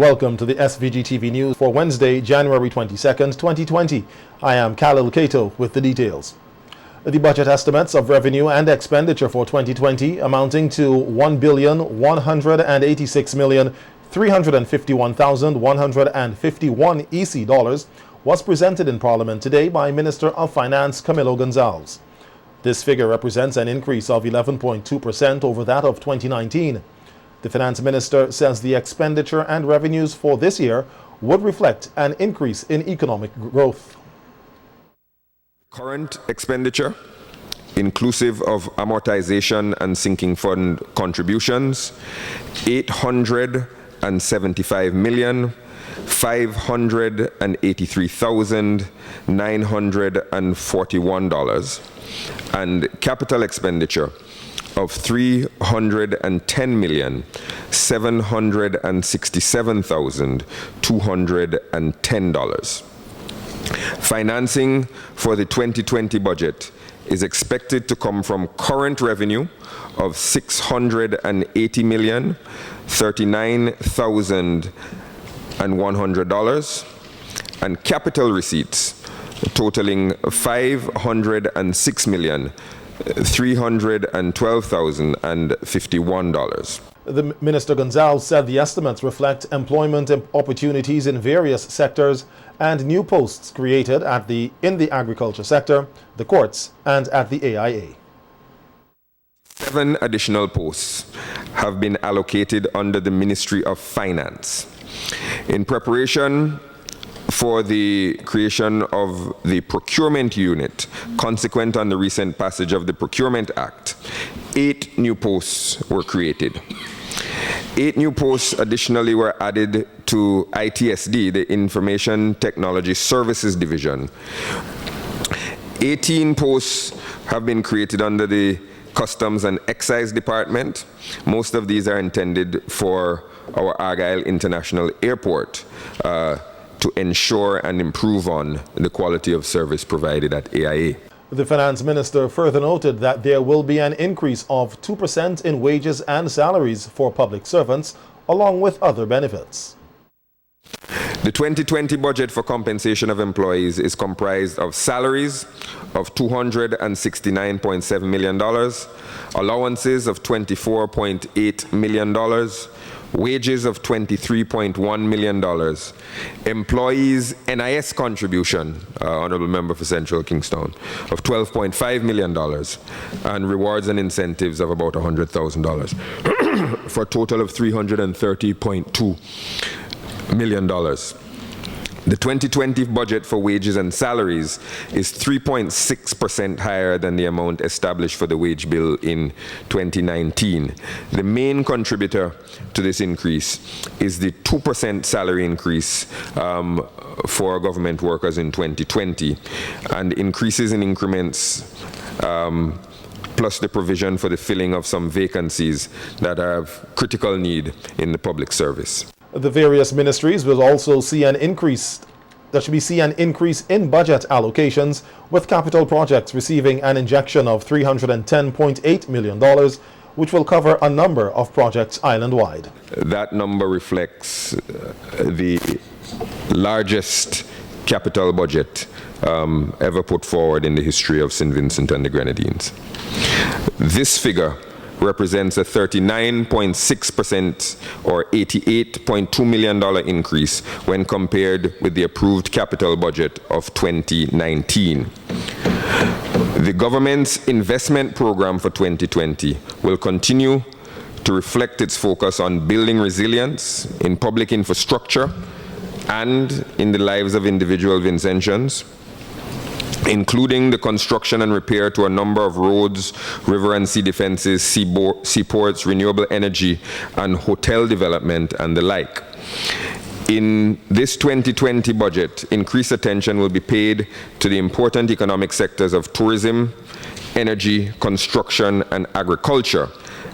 welcome to the SVG-TV news for Wednesday, January 22nd, 2020. I am Khalil Kato with the details. The budget estimates of revenue and expenditure for 2020 amounting to $1,186,351,151 EC dollars was presented in Parliament today by Minister of Finance Camilo Gonzalez. This figure represents an increase of 11.2% over that of 2019. The Finance Minister says the expenditure and revenues for this year would reflect an increase in economic growth. Current expenditure, inclusive of amortization and sinking fund contributions, $875,583,941, and capital expenditure of $310,767,210. Financing for the 2020 budget is expected to come from current revenue of $680,039,100 and capital receipts totaling $506,312,051. The Minister Gonzalez said the estimates reflect employment opportunities in various sectors and new posts created in the agriculture sector, the courts, and at the AIA. 7 additional posts have been allocated under the Ministry of Finance. In preparation for the creation of the procurement unit, consequent on the recent passage of the Procurement Act, 8 new posts were created. 8 new posts additionally were added to ITSD, the Information Technology Services Division. 18 posts have been created under the Customs and Excise Department. Most of these are intended for our Argyle International Airport to ensure and improve on the quality of service provided at AIA. The Finance Minister further noted that there will be an increase of 2% in wages and salaries for public servants, along with other benefits. The 2020 budget for compensation of employees is comprised of salaries of $269.7 million, allowances of $24.8 million, wages of $23.1 million, employees' NIS contribution, Honorable Member for Central Kingstown, of $12.5 million, and rewards and incentives of about $100,000, for a total of $330.2 million. The 2020 budget for wages and salaries is 3.6% higher than the amount established for the wage bill in 2019. The main contributor to this increase is the 2% salary increase for government workers in 2020, and increases in increments plus the provision for the filling of some vacancies that have critical need in the public service. The various ministries will also see an increase in budget allocations, with capital projects receiving an injection of $310.8 million, which will cover a number of projects island-wide. That number reflects the largest capital budget ever put forward in the history of St. Vincent and the Grenadines. This figure represents a 39.6% or $88.2 million increase when compared with the approved capital budget of 2019. The government's investment program for 2020 will continue to reflect its focus on building resilience in public infrastructure and in the lives of individual Vincentians, including the construction and repair to a number of roads, river and sea defenses, seaports, renewable energy, and hotel development, and the like. In this 2020 budget, increased attention will be paid to the important economic sectors of tourism, energy, construction, and agriculture,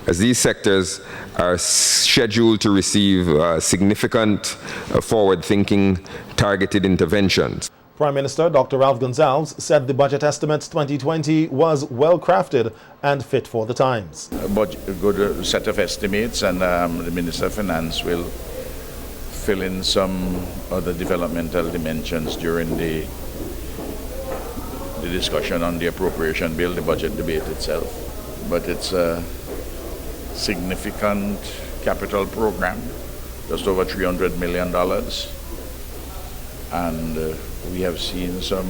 as these sectors are scheduled to receive significant forward-thinking targeted interventions. Prime Minister Dr. Ralph Gonzalez said the budget estimates 2020 was well crafted and fit for the times. A good set of estimates, and the Minister of Finance will fill in some other developmental dimensions during the discussion on the appropriation bill, the budget debate itself. But it's a significant capital program, just over $300 million. And we have seen some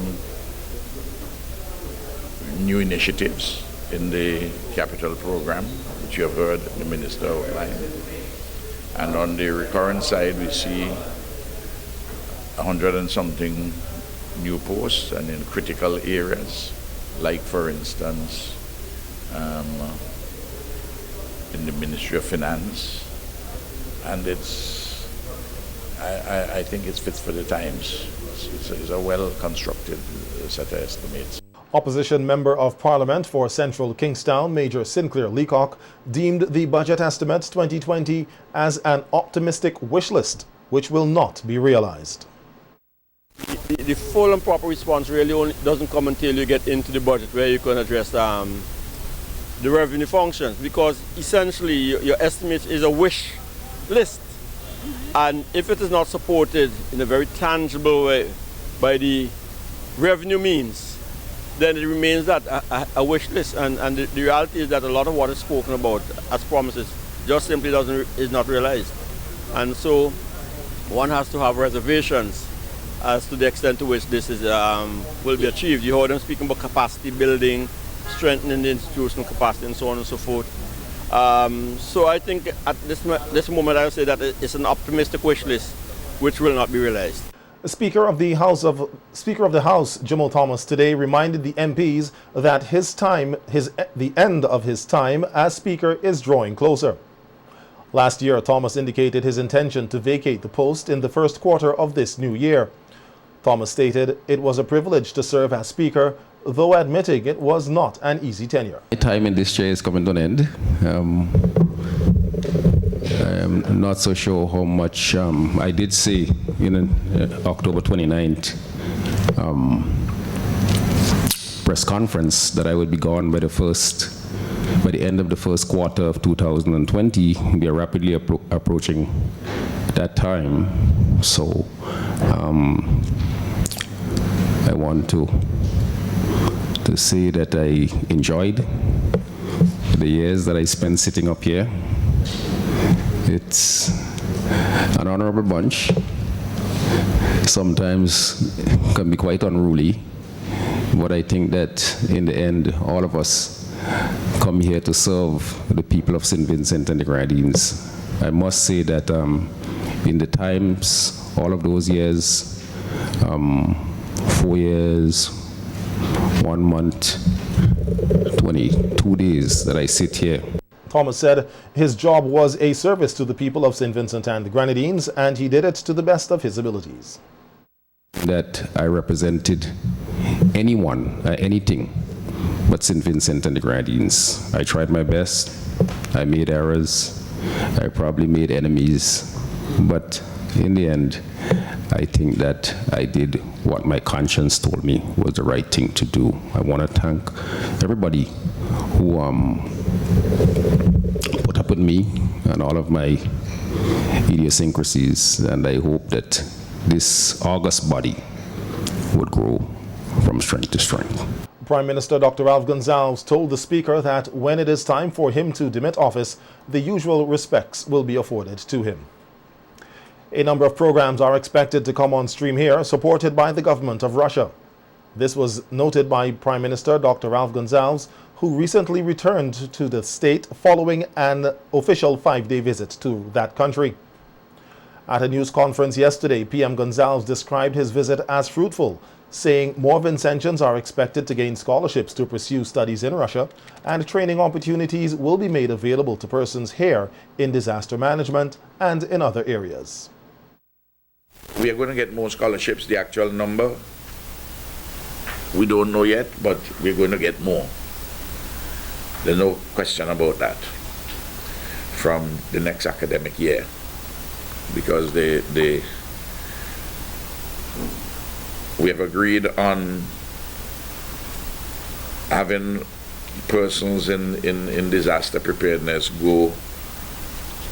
new initiatives in the capital program, which you have heard the minister outline. And on the recurrent side, we see 100 and something new posts and in critical areas, like for instance, in the Ministry of Finance. And I think it's fit for the times. It's a well-constructed set of estimates. Opposition Member of Parliament for Central Kingstown, Major Sinclair Leacock, deemed the budget estimates 2020 as an optimistic wish list, which will not be realized. The full and proper response really only doesn't come until you get into the budget where you can address the revenue functions, because essentially your estimate is a wish list. And if it is not supported in a very tangible way by the revenue means, then it remains that a wish list. And the reality is that a lot of what is spoken about as promises just simply is not realized. And so one has to have reservations as to the extent to which this is will be achieved. You heard them speaking about capacity building, strengthening the institutional capacity, and so on and so forth. So I think at this moment I would say that it's an optimistic wish list which will not be realized. Speaker of the House, Jamal Thomas, today reminded the MPs that the end of his time as Speaker is drawing closer. Last year, Thomas indicated his intention to vacate the post in the first quarter of this new year. Thomas stated it was a privilege to serve as Speaker, though admitting it was not an easy tenure. My time in this chair is coming to an end. I'm not so sure how much I did say in October 29th press conference that I would be gone by the end of the first quarter of 2020. We are rapidly approaching that time. So I want to say that I enjoyed the years that I spent sitting up here. It's an honorable bunch. Sometimes it can be quite unruly, but I think that in the end, all of us come here to serve the people of St. Vincent and the Grenadines. I must say that in the times, all of those years, 4 years, 1 month, 22 days that I sit here. Thomas said his job was a service to the people of St. Vincent and the Grenadines, and he did it to the best of his abilities. That I represented anyone, anything but St. Vincent and the Grenadines. I tried my best. I made errors. I probably made enemies. But in the end, I think that I did what my conscience told me was the right thing to do. I want to thank everybody who put up with me and all of my idiosyncrasies, and I hope that this august body would grow from strength to strength. Prime Minister Dr. Ralph Gonsalves told the Speaker that when it is time for him to demit office, the usual respects will be afforded to him. A number of programs are expected to come on stream here, supported by the government of Russia. This was noted by Prime Minister Dr. Ralph Gonsalves, who recently returned to the state following an official 5-day visit to that country. At a news conference yesterday, PM Gonsalves described his visit as fruitful, saying more Vincentians are expected to gain scholarships to pursue studies in Russia, and training opportunities will be made available to persons here in disaster management and in other areas. We are going to get more scholarships. The actual number, we don't know yet, but we're going to get more. There's no question about that from the next academic year, because we have agreed on having persons in disaster preparedness go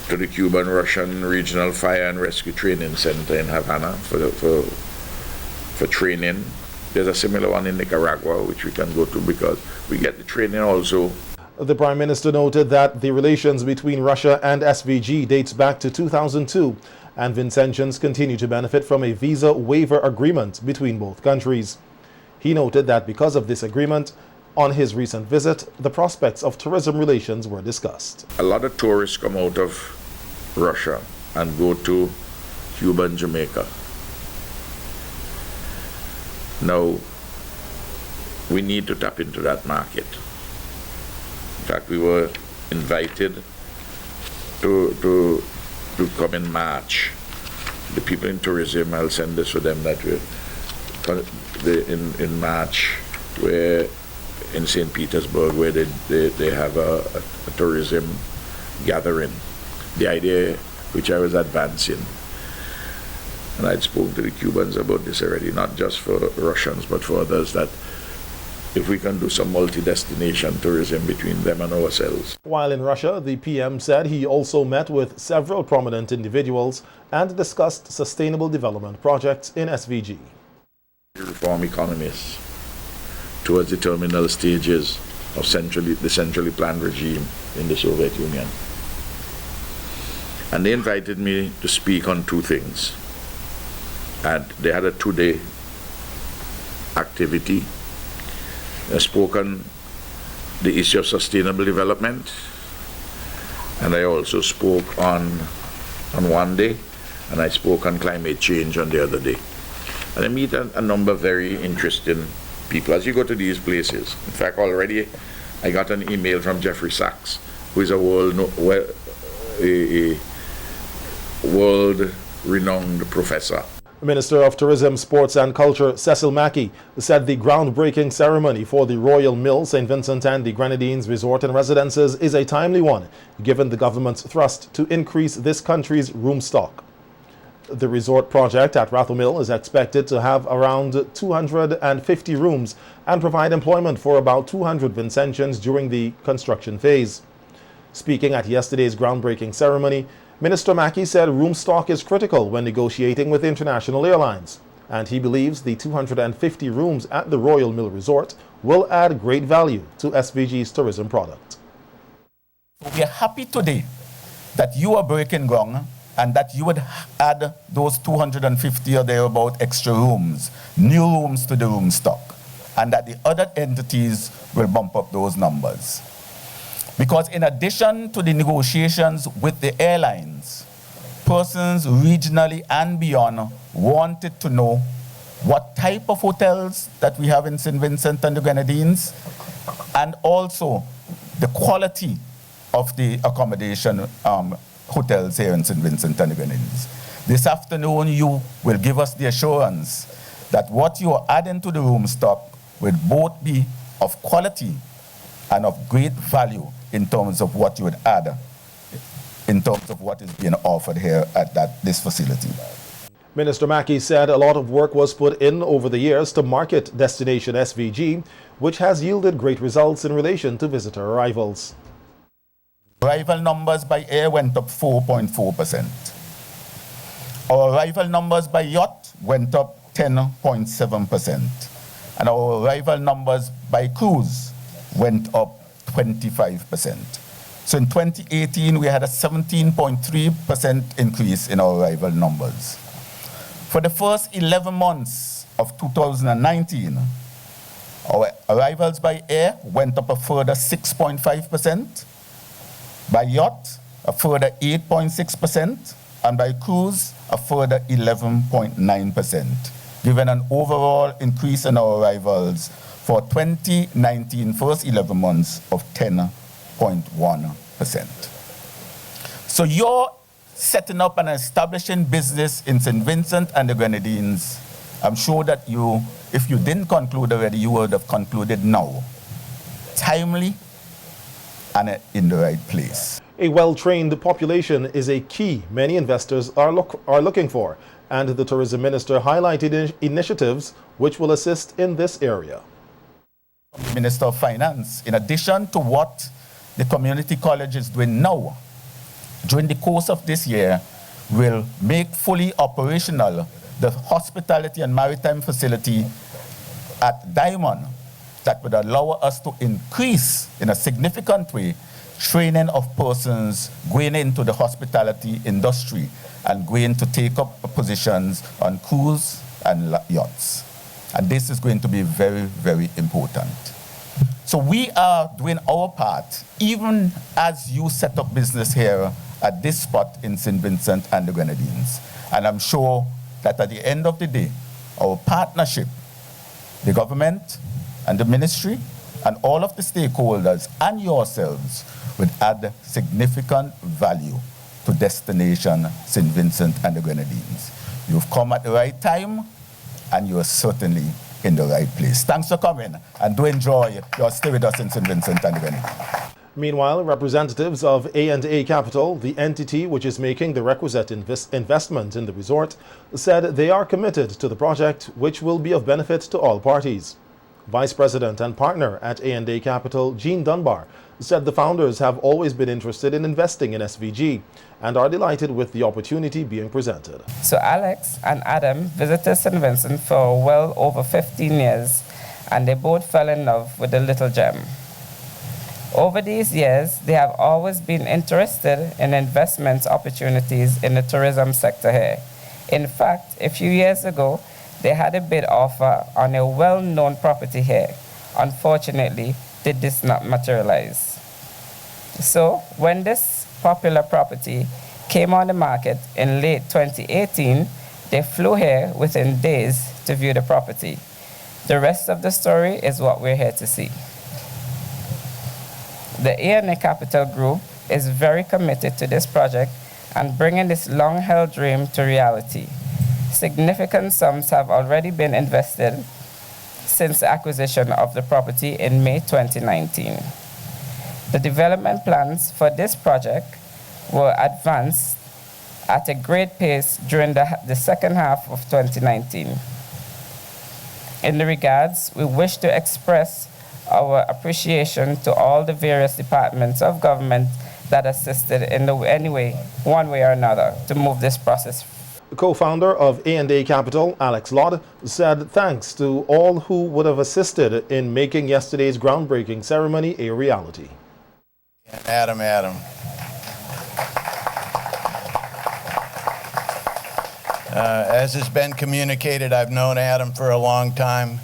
to the Cuban-Russian Regional Fire and Rescue Training Center in Havana for training. There's a similar one in Nicaragua, which we can go to because we get the training also. The Prime Minister noted that the relations between Russia and SVG dates back to 2002, and Vincentians continue to benefit from a visa waiver agreement between both countries. He noted that because of this agreement, on his recent visit, the prospects of tourism relations were discussed. A lot of tourists come out of Russia and go to Cuba and Jamaica. Now, we need to tap into that market. In fact, we were invited to come in March. The people in tourism, I'll send this to them that in March, where in St. Petersburg, where they have a tourism gathering. The idea which I was advancing, and I'd spoken to the Cubans about this already, not just for Russians but for others, that if we can do some multi-destination tourism between them and ourselves. While in Russia, the PM said he also met with several prominent individuals and discussed sustainable development projects in SVG. Reform economists towards the terminal stages of the centrally planned regime in the Soviet Union. And they invited me to speak on two things. And they had a 2-day activity. I spoke on the issue of sustainable development, and I also spoke on one day, and I spoke on climate change on the other day. And I meet a number of very interesting people as you go to these places. In fact, already I got an email from Jeffrey Sachs, who is a world-renowned professor. Minister of Tourism, Sports and Culture Cecil Mackey said the groundbreaking ceremony for the Royal Mill, St. Vincent and the Grenadines Resort and Residences is a timely one, given the government's thrust to increase this country's room stock. The resort project at Rathel Mill is expected to have around 250 rooms and provide employment for about 200 Vincentians during the construction phase. Speaking at yesterday's groundbreaking ceremony, Minister Mackey said room stock is critical when negotiating with international airlines, and he believes the 250 rooms at the Royal Mill Resort will add great value to SVG's tourism product. We are happy today that you are breaking ground and that you would add those 250 or thereabout extra rooms, new rooms to the room stock, and that the other entities will bump up those numbers. Because in addition to the negotiations with the airlines, persons regionally and beyond wanted to know what type of hotels that we have in St. Vincent and the Grenadines, and also the quality of the accommodation hotels here in St. Vincent and the Grenadines. This afternoon, you will give us the assurance that what you are adding to the room stock will both be of quality and of great value in terms of what you would add, in terms of what is being offered here at this facility. Minister Mackey said a lot of work was put in over the years to market Destination SVG, which has yielded great results in relation to visitor arrivals. Arrival numbers by air went up 4.4%. Our arrival numbers by yacht went up 10.7%. And our arrival numbers by cruise went up 25%. So in 2018, we had a 17.3% increase in our arrival numbers. For the first 11 months of 2019, our arrivals by air went up a further 6.5%, by yacht a further 8.6%, and by cruise a further 11.9%, giving an overall increase in our arrivals for 2019 first 11 months of 10.1%. So you're setting up and establishing business in St. Vincent and the Grenadines. I'm sure that you, if you didn't conclude already, you would have concluded now. Timely and in the right place. A well-trained population is a key many investors are looking for, and the tourism minister highlighted initiatives which will assist in this area. Minister of Finance, in addition to what the community college is doing now, during the course of this year, will make fully operational the hospitality and maritime facility at Diamond that would allow us to increase in a significant way training of persons going into the hospitality industry and going to take up positions on cruise and yachts. And this is going to be very, very important. So we are doing our part, even as you set up business here at this spot in St. Vincent and the Grenadines. And I'm sure that at the end of the day, our partnership, the government and the ministry and all of the stakeholders and yourselves would add significant value to destination St. Vincent and the Grenadines. You've come at the right time and you're certainly in the right place. Thanks for coming and do enjoy your stay with us in St. Vincent and the Grenadines. Meanwhile, representatives of A&A Capital, the entity which is making the requisite investment in the resort, said they are committed to the project, which will be of benefit to all parties. Vice President and partner at A&A Capital, Jean Dunbar, said the founders have always been interested in investing in SVG and are delighted with the opportunity being presented. So Alex and Adam visited St. Vincent for well over 15 years, and they both fell in love with the little gem. Over these years, they have always been interested in investment opportunities in the tourism sector here. In fact, a few years ago, they had a bid offer on a well-known property here. Unfortunately, it did not materialize. So, when this popular property came on the market in late 2018, they flew here within days to view the property. The rest of the story is what we're here to see. The A&A Capital Group is very committed to this project and bringing this long-held dream to reality. Significant sums have already been invested since the acquisition of the property in May 2019. The development plans for this project were advanced at a great pace during the second half of 2019. In the regards, we wish to express our appreciation to all the various departments of government that assisted in any way, one way or another, to move this process. The co-founder of A&A Capital, Alex Lodd, said thanks to all who would have assisted in making yesterday's groundbreaking ceremony a reality. Adam. As has been communicated, I've known Adam for a long time.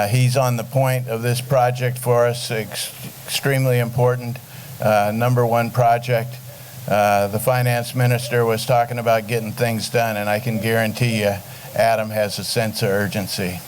He's on the point of this project for us, extremely important, number one project. The finance minister was talking about getting things done, and I can guarantee you Adam has a sense of urgency.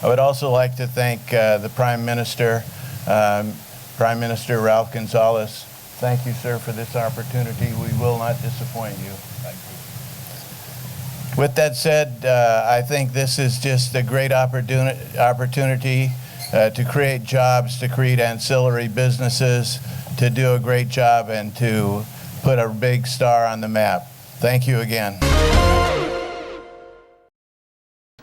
I would also like to thank the Prime Minister, Prime Minister Ralph Gonzalez. Thank you, sir, for this opportunity. We will not disappoint you. Thank you. With that said, I think this is just a great opportunity to create jobs, to create ancillary businesses, to do a great job, and to put a big star on the map. Thank you again.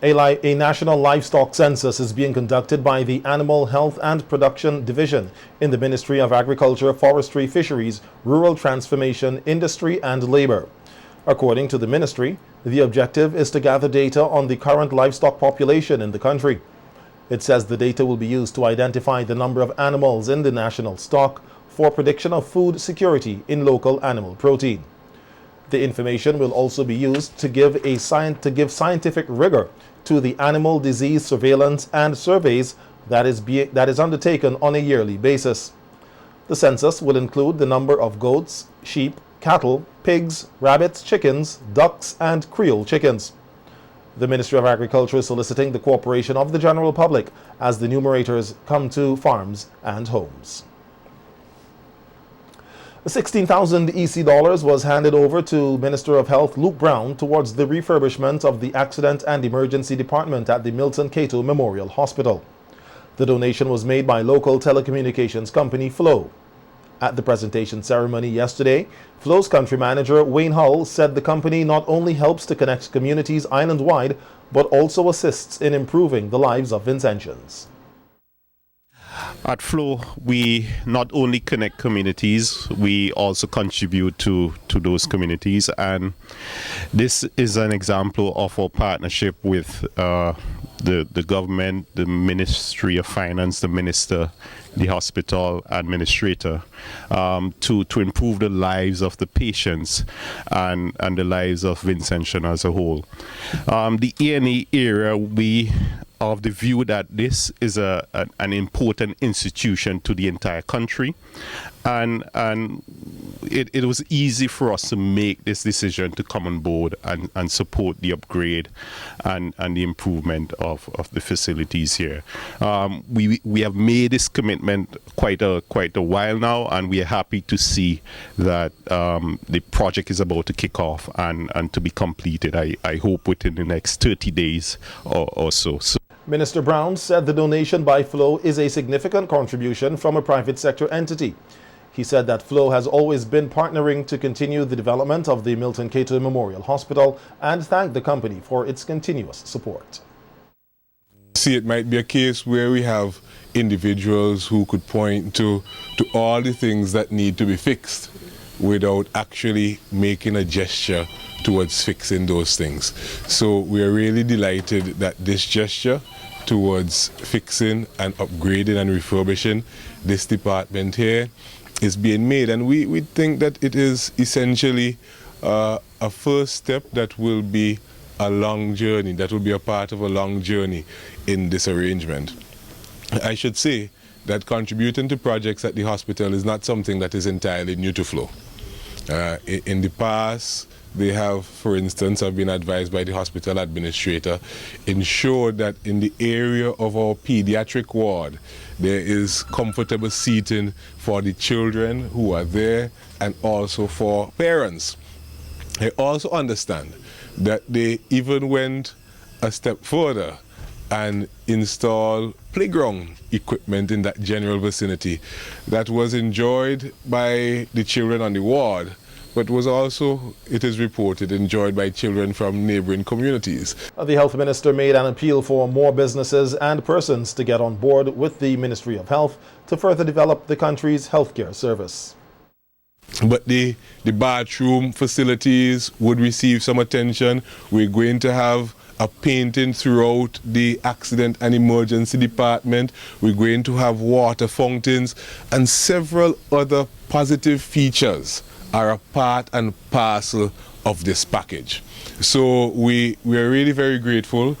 A national livestock census is being conducted by the Animal Health and Production Division in the Ministry of Agriculture, Forestry, Fisheries, Rural Transformation, Industry and Labor. According to the ministry, the objective is to gather data on the current livestock population in the country. It says the data will be used to identify the number of animals in the national stock for prediction of food security in local animal protein. The information will also be used to give scientific rigor to the animal disease surveillance and surveys that is undertaken on a yearly basis. The census will include the number of goats, sheep, cattle, pigs, rabbits, chickens, ducks, and Creole chickens. The Ministry of Agriculture is soliciting the cooperation of the general public as the numerators come to farms and homes. 16,000 EC dollars was handed over to Minister of Health Luke Brown towards the refurbishment of the Accident and Emergency Department at the Milton Cato Memorial Hospital. The donation was made by local telecommunications company Flow. At the presentation ceremony yesterday, Flow's country manager Wayne Hull said the company not only helps to connect communities island-wide, but also assists in improving the lives of Vincentians. At Flow, we not only connect communities, we also contribute to those communities, and this is an example of our partnership with the government, the Ministry of Finance, the Minister, the hospital administrator, to improve the lives of the patients and the lives of Vincentian as a whole. The A&E area, we of the view that this is an important institution to the entire country, and it was easy for us to make this decision to come on board and support the upgrade and the improvement of the facilities here. We have made this commitment quite a while now, and we are happy to see that the project is about to kick off and to be completed, I hope within the next 30 days or so. Minister Brown said the donation by Flow is a significant contribution from a private sector entity. He said that Flow has always been partnering to continue the development of the Milton Cato Memorial Hospital and thanked the company for its continuous support. See, it might be a case where we have individuals who could point to all the things that need to be fixed without actually making a gesture towards fixing those things. So we are really delighted that this gesture towards fixing and upgrading and refurbishing this department here is being made, and we think that it is essentially a first step that will be a long journey, that will be a part of a long journey in this arrangement. I should say that contributing to projects at the hospital is not something that is entirely new to Flow. In the past, they have, for instance, have been advised by the hospital administrator, ensure that in the area of our pediatric ward, there is comfortable seating for the children who are there and also for parents. I also understand that they even went a step further and installed playground equipment in that general vicinity that was enjoyed by the children on the ward, but was also, it is reported, enjoyed by children from neighboring communities. The health minister made an appeal for more businesses and persons to get on board with the Ministry of Health to further develop the country's healthcare service. But the bathroom facilities would receive some attention. We're going to have a painting throughout the accident and emergency department. We're going to have water fountains and several other positive features are a part and parcel of this package. So we are really very grateful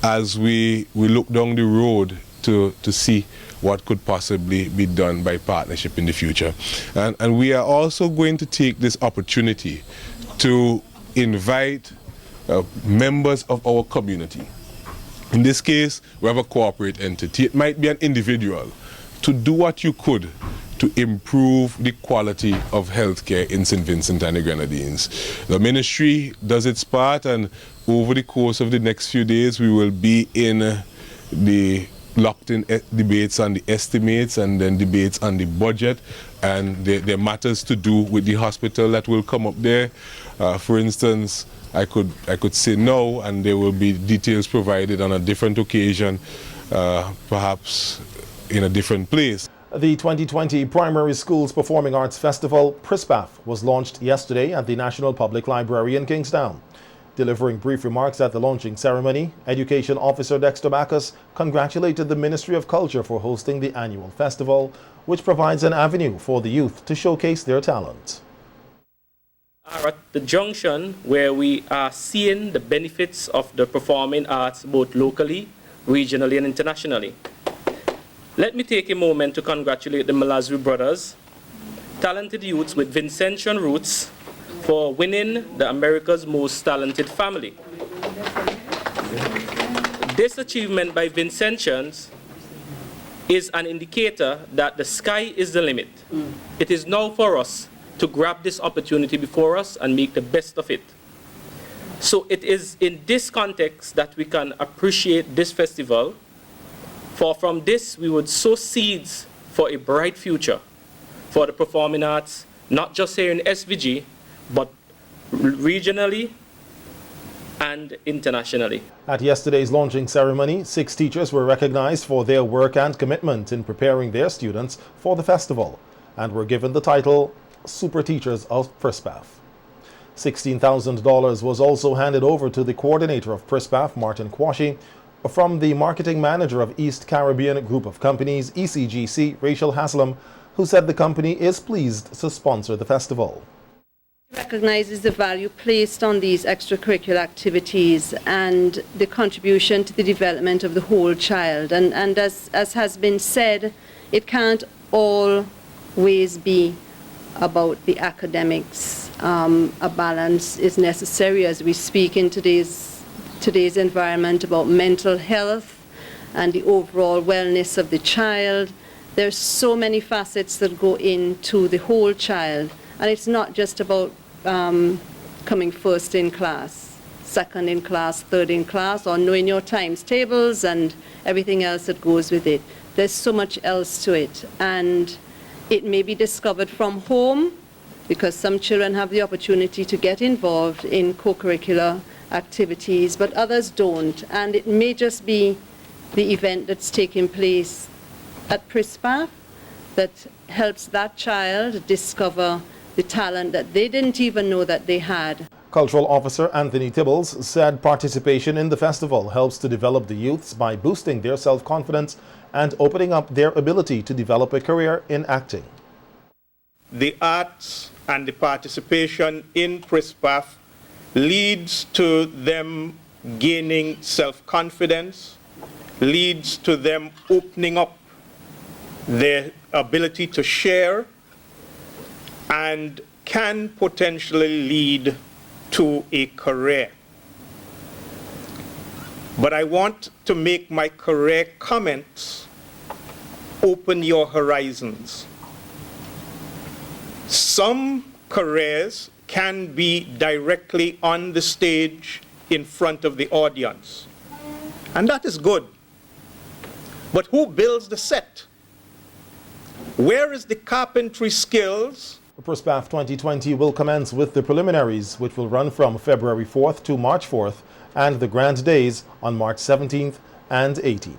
as we look down the road to see what could possibly be done by partnership in the future. And we are also going to take this opportunity to invite members of our community. In this case, we have a corporate entity. It might be an individual, to do what you could to improve the quality of healthcare in St. Vincent and the Grenadines. The ministry does its part, and over the course of the next few days, we will be in the locked-in debates on the estimates and then debates on the budget, and there are matters to do with the hospital that will come up there. For instance, I could say no, and there will be details provided on a different occasion, perhaps in a different place. The 2020 Primary Schools Performing Arts Festival, PRISPAF, was launched yesterday at the National Public Library in Kingstown. Delivering brief remarks at the launching ceremony, Education Officer Dexter Backus congratulated the Ministry of Culture for hosting the annual festival, which provides an avenue for the youth to showcase their talent. Are at the junction where we are seeing the benefits of the performing arts both locally, regionally and internationally. Let me take a moment to congratulate the Malazri brothers, talented youths with Vincentian roots, for winning the America's Most Talented Family. This achievement by Vincentians is an indicator that the sky is the limit. It is now for us to grab this opportunity before us and make the best of it. So it is in this context that we can appreciate this festival, for from this we would sow seeds for a bright future for the performing arts, not just here in SVG, but regionally and internationally. At yesterday's launching ceremony, 6 teachers were recognized for their work and commitment in preparing their students for the festival and were given the title Super Teachers of PRISPAF. $16,000 was also handed over to the coordinator of PRISPAF, Martin Quashie, from the marketing manager of East Caribbean Group of Companies, ECGC, Rachel Haslam, who said the company is pleased to sponsor the festival. Recognizes the value placed on these extracurricular activities and the contribution to the development of the whole child. And as has been said, it can't always be about the academics. A balance is necessary as we speak in today's environment about mental health and the overall wellness of the child. There's so many facets that go into the whole child, and it's not just about coming first in class, second in class, third in class, or knowing your times tables and everything else that goes with it. There's so much else to it, and it may be discovered from home because some children have the opportunity to get involved in co-curricular activities, but others don't, and it may just be the event that's taking place at PRISPAF that helps that child discover the talent that they didn't even know that they had. Cultural Officer Anthony Tibbles said participation in the festival helps to develop the youths by boosting their self-confidence and opening up their ability to develop a career in acting. The arts and the participation in PRISPAF leads to them gaining self-confidence, leads to them opening up their ability to share, and can potentially lead to a career. But I want to make my career comments open your horizons. Some careers can be directly on the stage in front of the audience, and that is good. But who builds the set? Where is the carpentry skills? PRISPAF 2020 will commence with the preliminaries, which will run from February 4th to March 4th, and the grand days on March 17th and 18th.